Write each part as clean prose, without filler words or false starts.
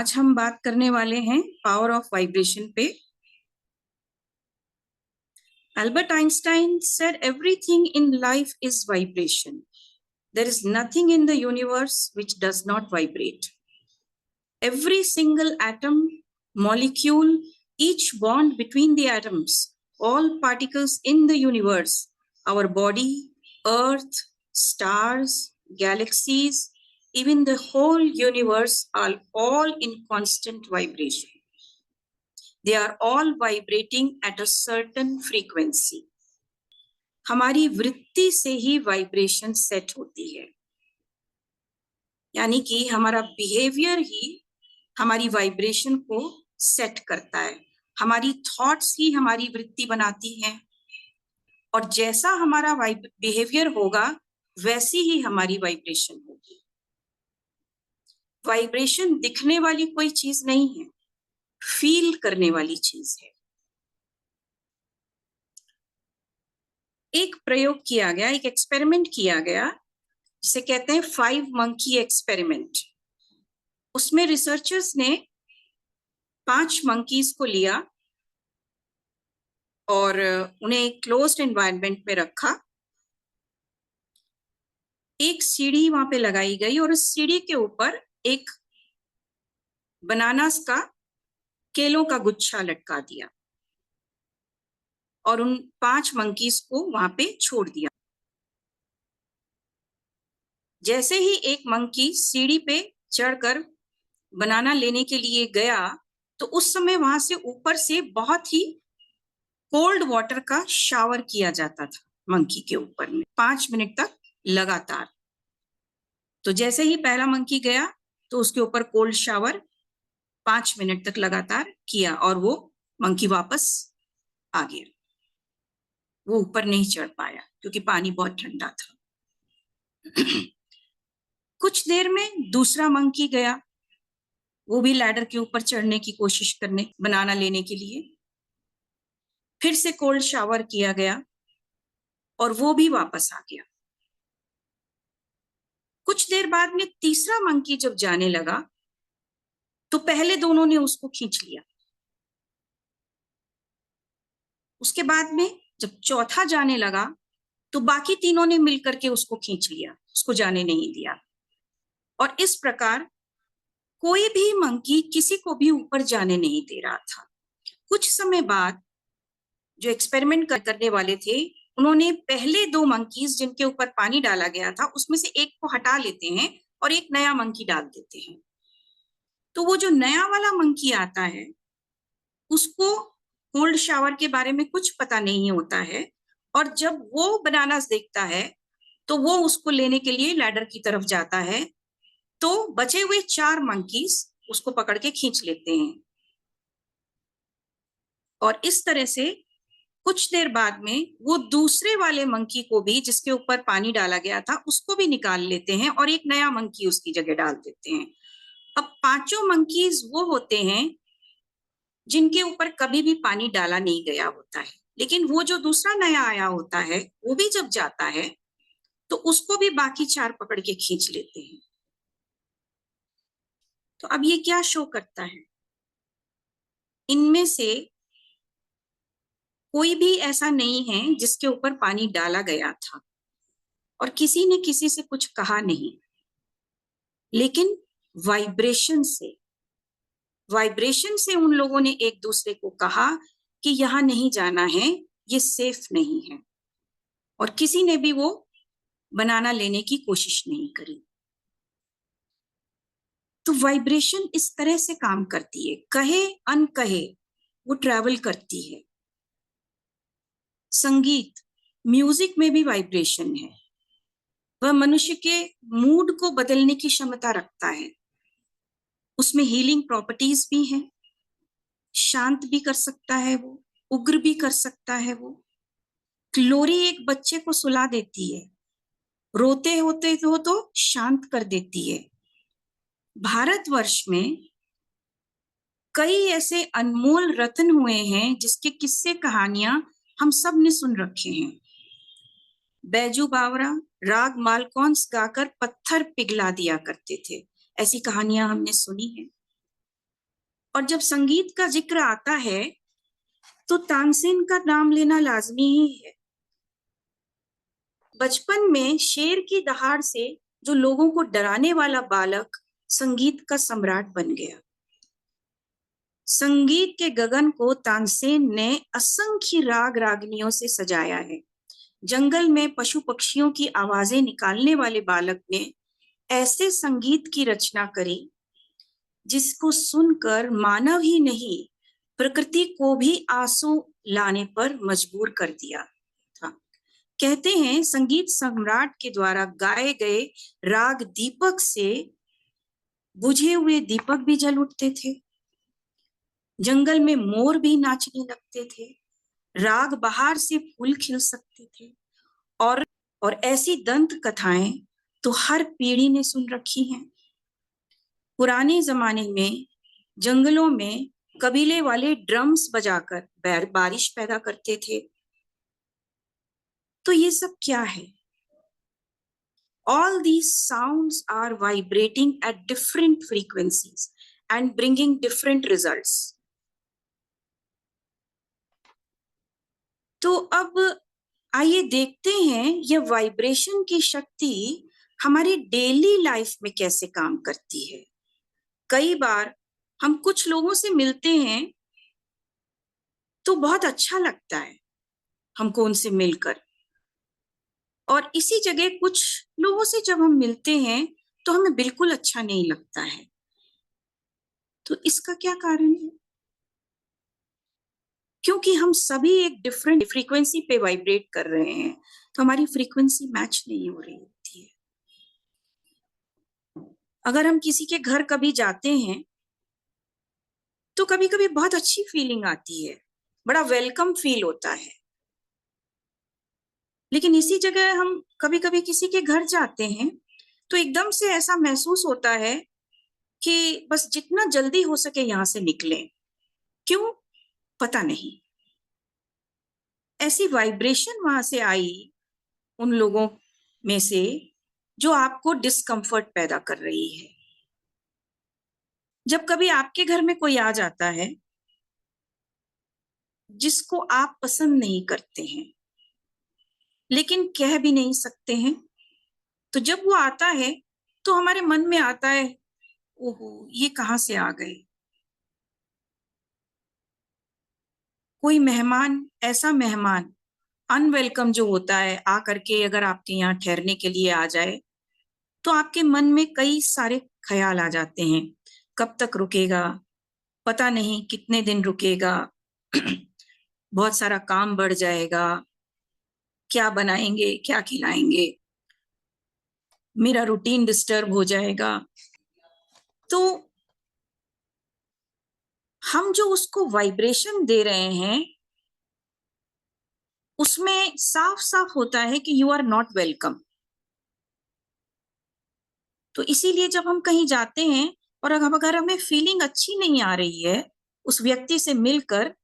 आज हम बात करने वाले हैं पावर ऑफ वाइब्रेशन पे। Albert Einstein said everything in life is vibration. There is nothing in the universe which does not vibrate. Every single atom, molecule, each bond between the atoms, all particles in the universe, our body, earth, stars, galaxies, even the whole universe are all in constant vibration. They are all vibrating at a certain frequency. हमारी वृत्ति से ही vibration set होती है, यानी कि हमारा behaviour ही हमारी vibration को सेट करता है। हमारी थॉट्स ही हमारी वृत्ति बनाती हैं और जैसा हमारा बिहेवियर होगा वैसी ही हमारी वाइब्रेशन होगी। वाइब्रेशन दिखने वाली कोई चीज नहीं है, फील करने वाली चीज है। एक प्रयोग किया गया, एक एक्सपेरिमेंट किया गया जिसे कहते हैं 5 मंकी एक्सपेरिमेंट। उसमें रिसर्चर्स ने 5 मंकीज को लिया और उन्हें एक क्लोज्ड एनवायरनमेंट में रखा। एक सीढ़ी वहां पे लगाई गई और उस सीढ़ी के ऊपर एक बनानास का, केलों का गुच्छा लटका दिया और उन 5 मंकीज को वहां पे छोड़ दिया। जैसे ही एक मंकी सीढ़ी पे चढ़कर बनाना लेने के लिए गया तो उस समय वहां से ऊपर से बहुत ही कोल्ड वाटर का शावर किया जाता था मंकी के ऊपर में 5 मिनट तक लगातार। तो जैसे ही पहला मंकी गया तो उसके ऊपर कोल्ड शावर 5 मिनट तक लगातार किया और वो मंकी वापस आ गया। वो ऊपर नहीं चढ़ पाया क्योंकि पानी बहुत ठंडा था। कुछ देर में दूसरा मंकी गया, वो भी लैडर के ऊपर चढ़ने की कोशिश करने, बनाना लेने के लिए। फिर से कोल्ड शावर किया गया और वो भी वापस आ गया। कुछ देर बाद में तीसरा मंकी जब जाने लगा तो पहले दोनों ने उसको खींच लिया। उसके बाद में जब चौथा जाने लगा तो बाकी तीनों ने मिलकर के उसको खींच लिया, उसको जाने नहीं दिया। और इस प्रकार कोई भी मंकी किसी को भी ऊपर जाने नहीं दे रहा था। कुछ समय बाद जो एक्सपेरिमेंट करने वाले थे उन्होंने पहले 2 मंकीज जिनके ऊपर पानी डाला गया था उसमें से एक को हटा लेते हैं और एक नया मंकी डाल देते हैं। तो वो जो नया वाला मंकी आता है उसको कोल्ड शावर के बारे में कुछ पता नहीं होता है और जब वो बनानास देखता है तो वो उसको लेने के लिए लैडर की तरफ जाता है तो बचे हुए 4 मंकीज उसको पकड़ के खींच लेते हैं। और इस तरह से कुछ देर बाद में वो दूसरे वाले मंकी को भी, जिसके ऊपर पानी डाला गया था, उसको भी निकाल लेते हैं और एक नया मंकी उसकी जगह डाल देते हैं। अब 5 मंकीज वो होते हैं जिनके ऊपर कभी भी पानी डाला नहीं गया होता है, लेकिन वो जो दूसरा नया आया होता है वो भी जब जाता है तो उसको भी बाकी 4 पकड़ के खींच लेते हैं। तो अब ये क्या शो करता है? इनमें से कोई भी ऐसा नहीं है जिसके ऊपर पानी डाला गया था और किसी ने किसी से कुछ कहा नहीं, लेकिन वाइब्रेशन से उन लोगों ने एक दूसरे को कहा कि यहाँ नहीं जाना है, ये सेफ नहीं है, और किसी ने भी वो बनाना लेने की कोशिश नहीं करी। तो वाइब्रेशन इस तरह से काम करती है, कहे अनकहे वो ट्रैवल करती है। संगीत, म्यूजिक में भी वाइब्रेशन है। वह मनुष्य के मूड को बदलने की क्षमता रखता है। उसमें हीलिंग प्रॉपर्टीज भी हैं। शांत भी कर सकता है वो, उग्र भी कर सकता है वो। क्लोरी एक बच्चे को सुला देती है, रोते होते तो शांत कर देती है। भारतवर्ष में कई ऐसे अनमोल रत्न हुए हैं जिसके किस्से कहानियां हम सब ने सुन रखे हैं। बैजू बावरा राग मालकौंस गाकर पत्थर पिघला दिया करते थे, ऐसी कहानियां हमने सुनी हैं। और जब संगीत का जिक्र आता है तो तानसेन का नाम लेना लाजमी ही है। बचपन में शेर की दहाड़ से जो लोगों को डराने वाला बालक संगीत का सम्राट बन गया। संगीत के गगन को तानसेन ने असंख्य राग रागनियों से सजाया है। जंगल में पशु पक्षियों की आवाजें निकालने वाले बालक ने ऐसे संगीत की रचना करी जिसको सुनकर मानव ही नहीं प्रकृति को भी आंसू लाने पर मजबूर कर दिया था। कहते हैं संगीत सम्राट के द्वारा गाए गए राग दीपक से बुझे हुए दीपक भी जल उठते थे, जंगल में मोर भी नाचने लगते थे, राग बहार से फूल खिल सकते थे। और ऐसी दंत कथाएं तो हर पीढ़ी ने सुन रखी हैं। पुराने जमाने में जंगलों में कबीले वाले ड्रम्स बजाकर बारिश पैदा करते थे। तो ये सब क्या है? All these sounds are vibrating at different frequencies and bringing different results. तो अब आइए देखते हैं यह वाइब्रेशन की शक्ति हमारी डेली लाइफ में कैसे काम करती है। कई बार हम कुछ लोगों से मिलते हैं तो बहुत अच्छा लगता है हमको उनसे मिलकर, और इसी जगह कुछ लोगों से जब हम मिलते हैं तो हमें बिल्कुल अच्छा नहीं लगता है। तो इसका क्या कारण है? क्योंकि हम सभी एक डिफरेंट फ्रीक्वेंसी पे वाइब्रेट कर रहे हैं, तो हमारी फ्रीक्वेंसी मैच नहीं हो रही होती है। अगर हम किसी के घर कभी जाते हैं तो कभी कभी बहुत अच्छी फीलिंग आती है, बड़ा वेलकम फील होता है। लेकिन इसी जगह हम कभी कभी किसी के घर जाते हैं तो एकदम से ऐसा महसूस होता है कि बस जितना जल्दी हो सके यहां से निकलें। क्यों? पता नहीं। ऐसी वाइब्रेशन वहां से आई उन लोगों में से जो आपको डिस्कंफर्ट पैदा कर रही है। जब कभी आपके घर में कोई आ जाता है जिसको आप पसंद नहीं करते हैं लेकिन कह भी नहीं सकते हैं, तो जब वो आता है तो हमारे मन में आता है, ओहो ये कहां से आ गए। कोई मेहमान, ऐसा मेहमान अनवेलकम जो होता है, आ करके अगर आपके यहाँ ठहरने के लिए आ जाए तो आपके मन में कई सारे ख्याल आ जाते हैं। कब तक रुकेगा, पता नहीं कितने दिन रुकेगा, बहुत सारा काम बढ़ जाएगा, क्या बनाएंगे, क्या खिलाएंगे, मेरा रूटीन डिस्टर्ब हो जाएगा। तो हम जो उसको वाइब्रेशन दे रहे हैं उसमें साफ साफ होता है कि यू आर नॉट वेलकम। तो इसीलिए जब हम कहीं जाते हैं और अगर हमें फीलिंग अच्छी नहीं आ रही है उस व्यक्ति से मिलकर,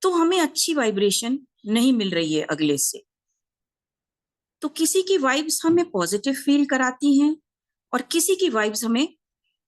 तो हमें अच्छी वाइब्रेशन नहीं मिल रही है अगले से। तो किसी की वाइब्स हमें पॉजिटिव फील कराती हैं और किसी की वाइब्स हमें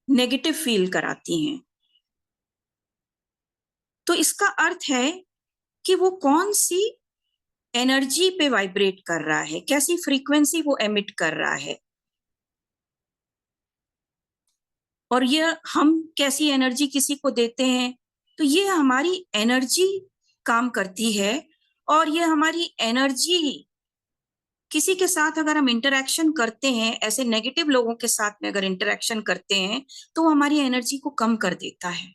नेगेटिव फील कराती हैं। तो इसका अर्थ है कि वो कौन सी एनर्जी पे वाइब्रेट कर रहा है, कैसी फ्रीक्वेंसी वो एमिट कर रहा है, और ये हम कैसी एनर्जी किसी को देते हैं। तो ये हमारी एनर्जी काम करती है, और ये हमारी एनर्जी किसी के साथ अगर हम इंटरेक्शन करते हैं, ऐसे नेगेटिव लोगों के साथ में अगर इंटरेक्शन करते हैं तो वो हमारी एनर्जी को कम कर देता है।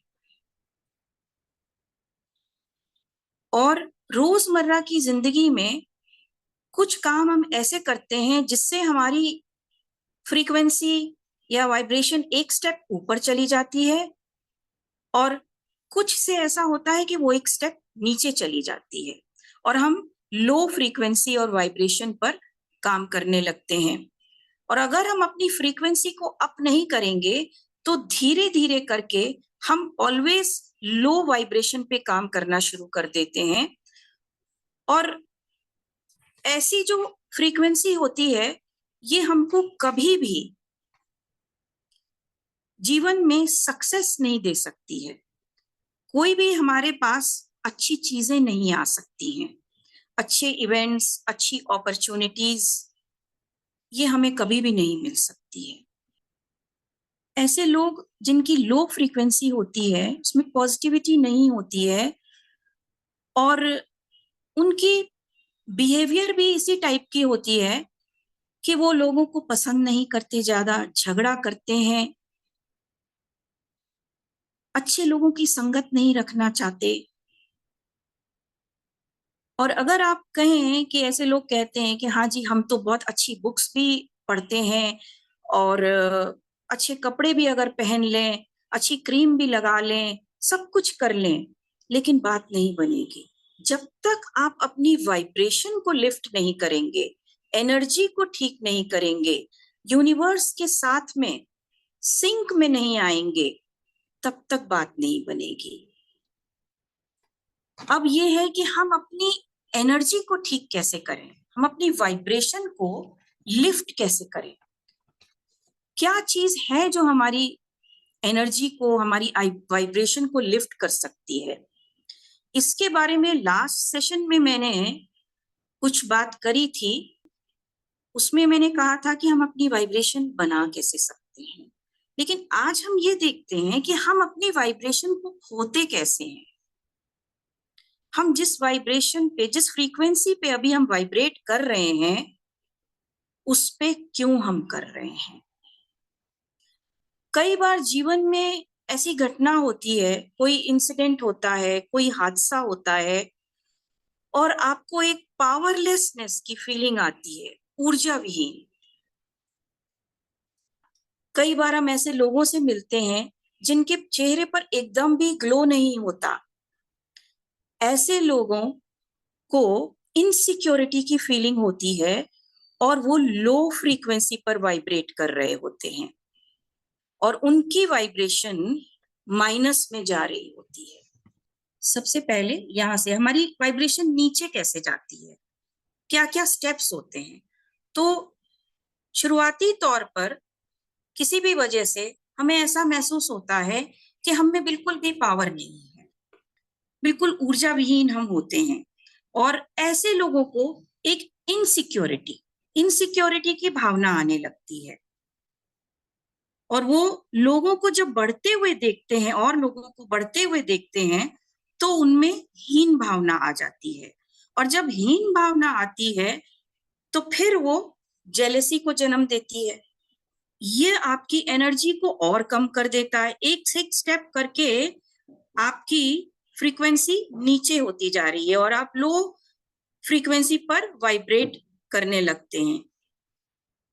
और रोजमर्रा की जिंदगी में कुछ काम हम ऐसे करते हैं जिससे हमारी फ्रीक्वेंसी या वाइब्रेशन एक स्टेप ऊपर चली जाती है, और कुछ से ऐसा होता है कि वो एक स्टेप नीचे चली जाती है और हम लो फ्रीक्वेंसी और वाइब्रेशन पर काम करने लगते हैं। और अगर हम अपनी फ्रीक्वेंसी को अप नहीं करेंगे तो धीरे धीरे करके हम ऑलवेज लो वाइब्रेशन पे काम करना शुरू कर देते हैं। और ऐसी जो फ्रीक्वेंसी होती है ये हमको कभी भी जीवन में सक्सेस नहीं दे सकती है। कोई भी हमारे पास अच्छी चीजें नहीं आ सकती हैं, अच्छे इवेंट्स, अच्छी अपॉर्चुनिटीज, ये हमें कभी भी नहीं मिल सकती है। ऐसे लोग जिनकी लो फ्रीक्वेंसी होती है, उसमें पॉजिटिविटी नहीं होती है और उनकी बिहेवियर भी इसी टाइप की होती है कि वो लोगों को पसंद नहीं करते, ज्यादा झगड़ा करते हैं, अच्छे लोगों की संगत नहीं रखना चाहते। और अगर आप कहें कि ऐसे लोग कहते हैं कि हाँ जी, हम तो बहुत अच्छी बुक्स भी पढ़ते हैं और अच्छे कपड़े भी अगर पहन लें, अच्छी क्रीम भी लगा लें, सब कुछ कर लें, लेकिन बात नहीं बनेगी। जब तक आप अपनी वाइब्रेशन को लिफ्ट नहीं करेंगे, एनर्जी को ठीक नहीं करेंगे, यूनिवर्स के साथ में सिंक में नहीं आएंगे, तब तक बात नहीं बनेगी। अब ये है कि हम अपनी एनर्जी को ठीक कैसे करें, हम अपनी वाइब्रेशन को लिफ्ट कैसे करें। क्या चीज है जो हमारी एनर्जी को, हमारी वाइब्रेशन को लिफ्ट कर सकती है? इसके बारे में लास्ट सेशन में मैंने कुछ बात करी थी। उसमें मैंने कहा था कि हम अपनी वाइब्रेशन बना कैसे सकते हैं, लेकिन आज हम ये देखते हैं कि हम अपनी वाइब्रेशन को खोते कैसे हैं। हम जिस वाइब्रेशन पे, जिस फ्रीक्वेंसी पे अभी हम वाइब्रेट कर रहे हैं, उस पे क्यों हम कर रहे हैं। कई बार जीवन में ऐसी घटना होती है, कोई इंसिडेंट होता है, कोई हादसा होता है और आपको एक पावरलेसनेस की फीलिंग आती है, ऊर्जा विहीन। कई बार हम ऐसे लोगों से मिलते हैं जिनके चेहरे पर एकदम भी ग्लो नहीं होता। ऐसे लोगों को इनसिक्योरिटी की फीलिंग होती है और वो लो फ्रीक्वेंसी पर वाइब्रेट कर रहे होते हैं और उनकी वाइब्रेशन माइनस में जा रही होती है। सबसे पहले यहां से हमारी वाइब्रेशन नीचे कैसे जाती है, क्या क्या स्टेप्स होते हैं। तो शुरुआती तौर पर किसी भी वजह से हमें ऐसा महसूस होता है कि हम में बिल्कुल भी पावर नहीं है, बिल्कुल ऊर्जा विहीन हम होते हैं और ऐसे लोगों को एक इनसिक्योरिटी की भावना आने लगती है और वो लोगों को जब बढ़ते हुए देखते हैं और लोगों को बढ़ते हुए देखते हैं तो उनमें हीन भावना आ जाती है और जब हीन भावना आती है तो फिर वो जेलेसी को जन्म देती है। ये आपकी एनर्जी को और कम कर देता है, एक से एक स्टेप करके आपकी फ्रीक्वेंसी नीचे होती जा रही है और आप लो फ्रीक्वेंसी पर वाइब्रेट करने लगते हैं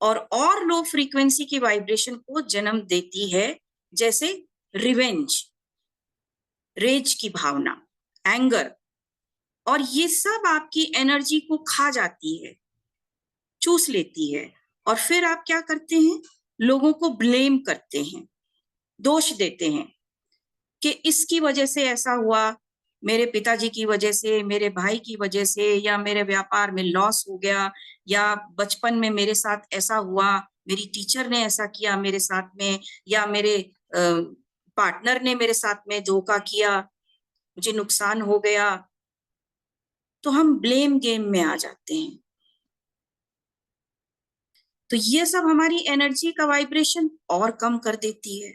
और लो फ्रीक्वेंसी की वाइब्रेशन को जन्म देती है, जैसे रिवेंज, रेज की भावना, एंगर, और ये सब आपकी एनर्जी को खा जाती है, चूस लेती है और फिर आप क्या करते हैं, लोगों को ब्लेम करते हैं, दोष देते हैं कि इसकी वजह से ऐसा हुआ, मेरे पिताजी की वजह से, मेरे भाई की वजह से, या मेरे व्यापार में लॉस हो गया, या बचपन में मेरे साथ ऐसा हुआ, मेरी टीचर ने ऐसा किया मेरे साथ में, या मेरे पार्टनर ने मेरे साथ में धोखा किया, मुझे नुकसान हो गया। तो हम ब्लेम गेम में आ जाते हैं। तो ये सब हमारी एनर्जी का वाइब्रेशन और कम कर देती है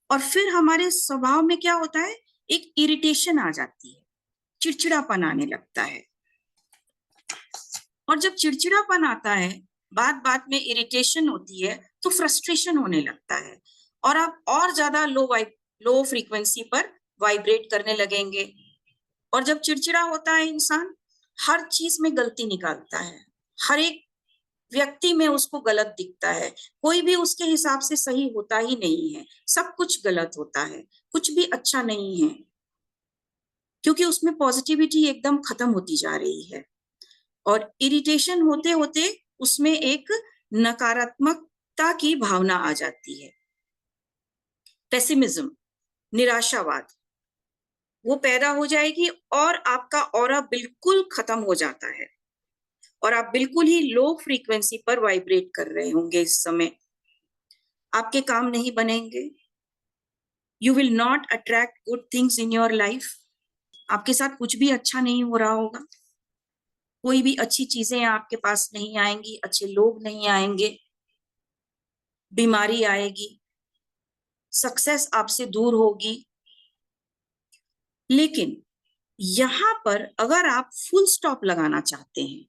और फिर हमारे स्वभाव में क्या होता है, एक इरिटेशन आ जाती है, चिड़चिड़ापन आने लगता है और जब चिड़चिड़ापन आता है, बात बात में इरिटेशन होती है, तो फ्रस्ट्रेशन होने लगता है और आप और ज्यादा लो फ्रीक्वेंसी पर वाइब्रेट करने लगेंगे। और जब चिड़चिड़ा होता है इंसान, हर चीज में गलती निकालता है, हर एक व्यक्ति में उसको गलत दिखता है, कोई भी उसके हिसाब से सही होता ही नहीं है, सब कुछ गलत होता है, कुछ भी अच्छा नहीं है, क्योंकि उसमें पॉजिटिविटी एकदम खत्म होती जा रही है और इरिटेशन होते होते उसमें एक नकारात्मकता की भावना आ जाती है, पेसिमिज्म, निराशावाद, वो पैदा हो जाएगी और आपका ऑरा बिल्कुल खत्म हो जाता है और आप बिल्कुल ही लो फ्रीक्वेंसी पर वाइब्रेट कर रहे होंगे। इस समय आपके काम नहीं बनेंगे, You will not attract good things in your life. आपके साथ कुछ भी अच्छा नहीं हो रहा होगा, कोई भी अच्छी चीजें आपके पास नहीं आएंगी, अच्छे लोग नहीं आएंगे, बीमारी आएगी, सक्सेस आपसे दूर होगी। लेकिन यहां पर अगर आप फुल स्टॉप लगाना चाहते हैं